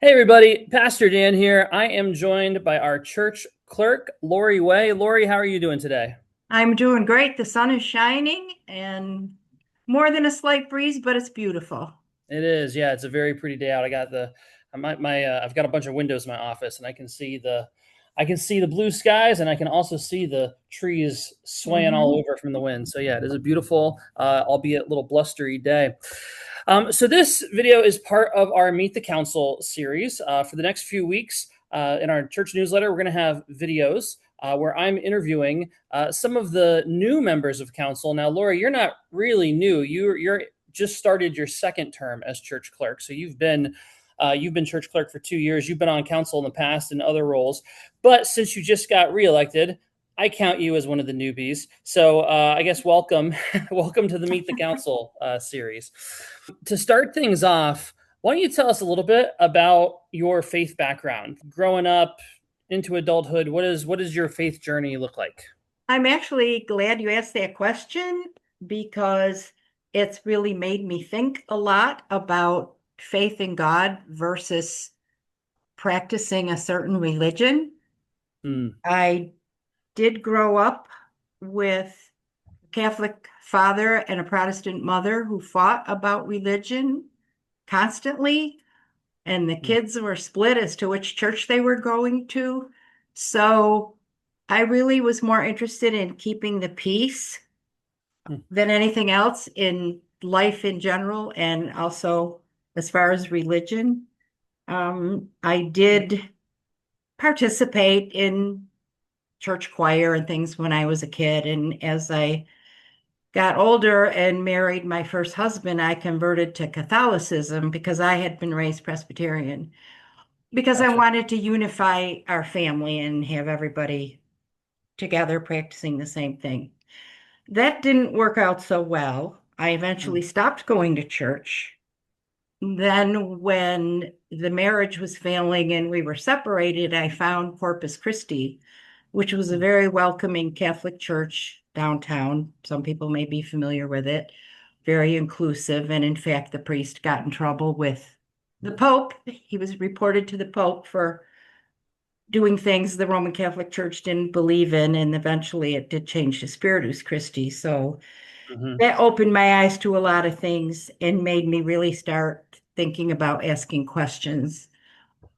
Hey everybody, Pastor Dan here. I am joined by our church clerk, Lori Way. Lori, how are you doing today? I'm doing great. The sun is shining and more than a slight breeze, but it's beautiful. It is, yeah. It's a very pretty day out. I got the I've got a bunch of windows in my office, and I can see the blue skies, and I can also see the trees swaying all Hmm. over from the wind. So yeah, it is a beautiful, albeit a little blustery day. So this video is part of our Meet the Council series. For the next few weeks, in our church newsletter, we're going to have videos where I'm interviewing some of the new members of council. Now, Laura, you're not really new. You're just started your second term as church clerk, so you've been church clerk for 2 years. You've been on council in the past in other roles, but since you just got reelected, I count you as one of the newbies. So I guess welcome, welcome to the Meet the Council series. To start things off, why don't you tell us a little bit about your faith background, growing up into adulthood? What does your faith journey look like? I'm actually glad you asked that question because it's really made me think a lot about faith in God versus practicing a certain religion. Mm, I did grow up with a Catholic father and a Protestant mother who fought about religion constantly. And the mm, kids were split as to which church they were going to. So I really was more interested in keeping the peace mm, than anything else in life in general, and also as far as religion. I did participate in church choir and things when I was a kid. And as I got older and married my first husband, I converted to Catholicism because I had been raised Presbyterian, because I gotcha. wanted to unify our family and have everybody together practicing the same thing. That didn't work out so well. I eventually Mm, stopped going to church. Then, when the marriage was failing and we were separated, I found Corpus Christi, which was a mm, very welcoming Catholic church downtown. Some people may be familiar with it, very inclusive. And in fact, the priest got in trouble with the Pope. He was reported to the Pope for doing things the Roman Catholic Church didn't believe in, and eventually it did change to Spiritus Christi. So mhm, that opened my eyes to a lot of things and made me really start thinking about asking questions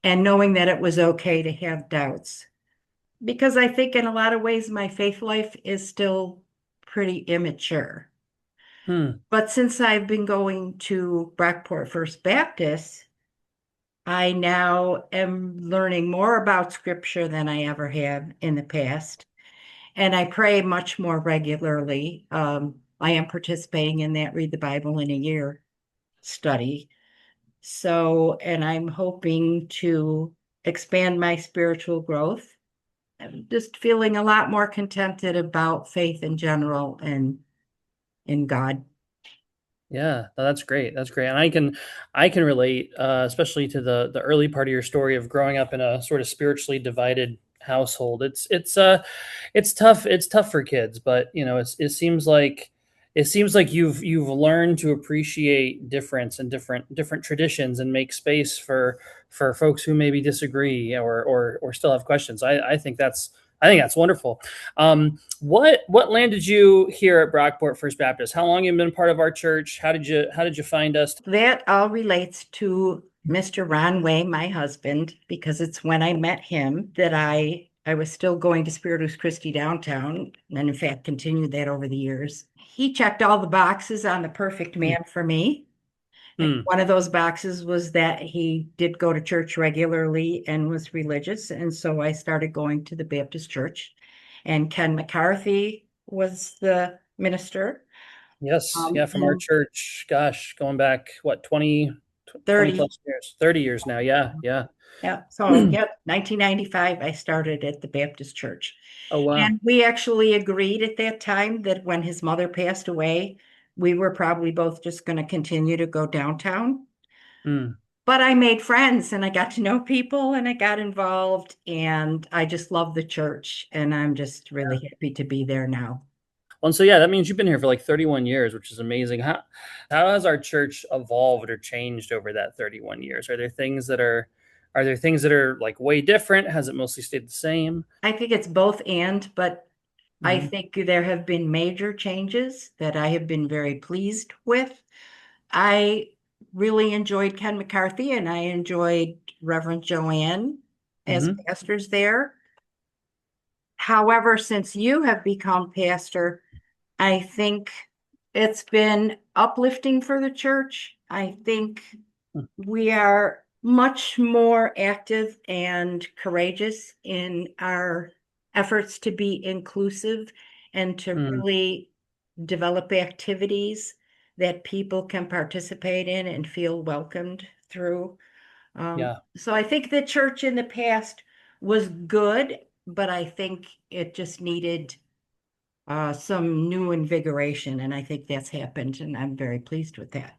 and knowing that it was okay to have doubts. Because I think in a lot of ways my faith life is still pretty immature. mm, But since I've been going to Brockport First Baptist, I now am learning more about scripture than I ever have in the past. And I pray much more regularly. I am participating in that Read the Bible in a Year study. So, and I'm hoping to expand my spiritual growth. I'm just feeling a lot more contented about faith in general and in God. yeah, that's great. That's great, and I can relate, especially to the early part of your story of growing up in a sort of spiritually divided household. It's tough. It's tough for kids, but it seems like you've learned to appreciate difference and different traditions and make space for folks who maybe disagree or still have questions. I think that's wonderful. What landed you here at Brockport First Baptist? How long have you been part of our church? How did you find us? That all relates to Mr. Ron Way, my husband, because it's when I met him that I was still going to Spiritus Christi downtown, and in fact continued that over the years. He checked all the boxes on the perfect Hmm, man for me. And hmm, one of those boxes was that he did go to church regularly and was religious. And so I started going to the Baptist church. And Ken McCarthy was the minister. yes, yeah, from our And church. Gosh, going back what 20 30. plus years, 30 years now. Yeah, yeah. Yeah. So, yeah, 1995, I started at the Baptist church. Oh wow. And we actually agreed at that time that when his mother passed away, we were probably both just going to continue to go downtown. Hmm. But I made friends and I got to know people and I got involved, and I just love the church. And I'm just really happy to be there now. Well, and so yeah, that means you've been here for like 31 years, which is amazing. How has our church evolved or changed over that 31 years? Are there things that are Are there things that are like way different? Has it mostly stayed the same? I think it's both and, but I Hmm. think there have been major changes that I have been very pleased with. I really enjoyed Ken McCarthy and I enjoyed Reverend Joanne as Hmm. pastors there. However, since you have become pastor, I think it's been uplifting for the church. I think we are much more active and courageous in our efforts to be inclusive and to Mm, really develop activities that people can participate in and feel welcomed through. yeah. So I think the church in the past was good, but I think it just needed some new invigoration, and I think that's happened, and I'm very pleased with that.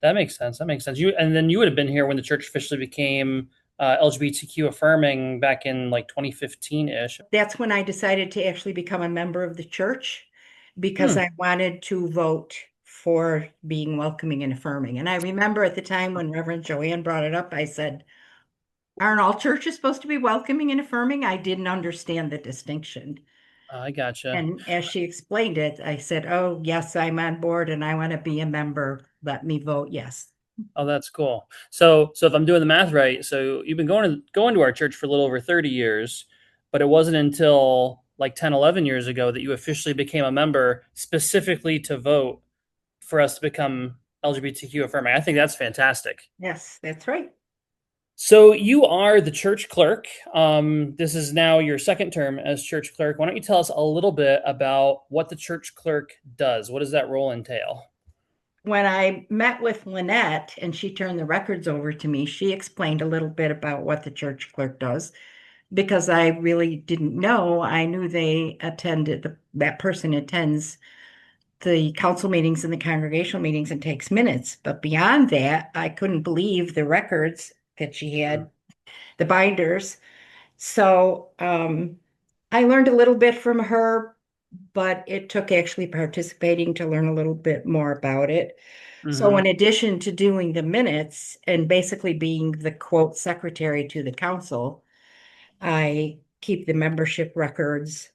That makes sense. That makes sense. You and then you would have been here when the church officially became LGBTQ affirming back in like 2015 ish. That's when I decided to actually become a member of the church because Hmm. I wanted to vote for being welcoming and affirming. And I remember at the time when Reverend Joanne brought it up, I said, aren't all churches supposed to be welcoming and affirming? I didn't understand the distinction. I gotcha. And as she explained it, I said, oh, yes, I'm on board and I want to be a member. Let me vote yes. Oh, that's cool. So if I'm doing the math right, so you've been going to our church for a little over 30 years, but it wasn't until like 10, 11 years ago that you officially became a member specifically to vote for us to become LGBTQ affirming. I think that's fantastic. Yes, that's right. So you are the church clerk. This is now your second term as church clerk. Why don't you tell us a little bit about what the church clerk does? What does that role entail? When I met with Lynette and she turned the records over to me, she explained a little bit about what the church clerk does because I really didn't know. I knew they attended, that person attends the council meetings and the congregational meetings and takes minutes. But beyond that, I couldn't believe the records that she Mm, had, the binders. So I learned a little bit from her, but it took actually participating to learn a little bit more about it. So, in mm-hmm, addition to doing the minutes and basically being the quote secretary to the council, I keep the membership records,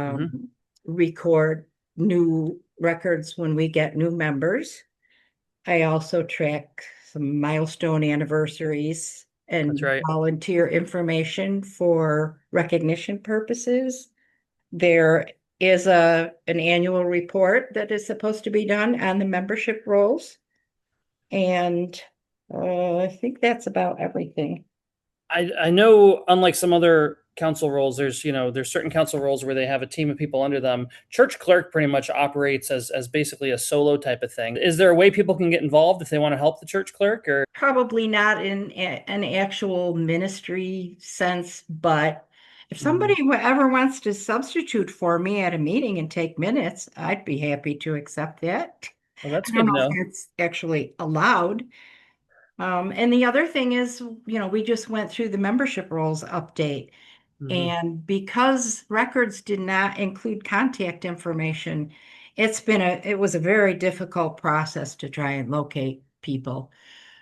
mm-hmm. um, record new records when we get new members. I also track some milestone anniversaries That's and right. volunteer information for recognition purposes. There is an annual report that is supposed to be done on the membership rolls. And I think that's about everything. I know unlike some other council roles, there's certain council roles where they have a team of people under them. Church clerk pretty much operates as basically a solo type of thing. Is there a way people can get involved if they want to help the church clerk or Probably not in an actual ministry sense, but if somebody Mhm. ever wants to substitute for me at a meeting and take minutes, I'd be happy to accept that. Well, that's I don't good to know if know. that's actually allowed. And the other thing is, we just went through the membership roles update. Hmm. And because records did not include contact information, it was a very difficult process to try and locate people.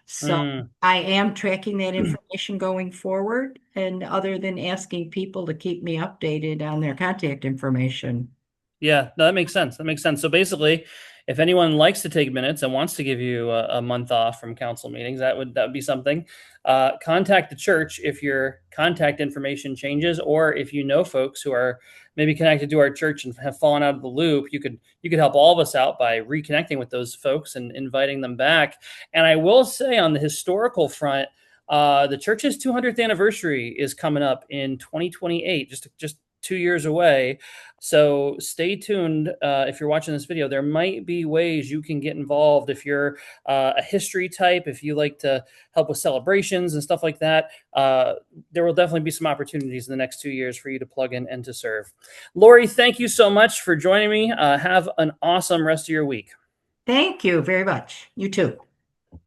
So Mm. I am tracking that information going forward, and other than asking people to keep me updated on their contact information. Yeah, no, that makes sense. That makes sense. So basically, if anyone likes to take minutes and wants to give you a month off from council meetings, that would be something. Contact the church if your contact information changes, or if you know folks who are maybe connected to our church and have fallen out of the loop. You could help all of us out by reconnecting with those folks and inviting them back. And I will say, on the historical front, the church's 200th anniversary is coming up in 2028, just 2 years away. So stay tuned. If you're watching this video, there might be ways you can get involved if you're a history type, if you like to help with celebrations and stuff like that. There will definitely be some opportunities in the next 2 years for you to plug in and to serve. Lori, thank you so much for joining me. Have an awesome rest of your week. Thank you very much. You too.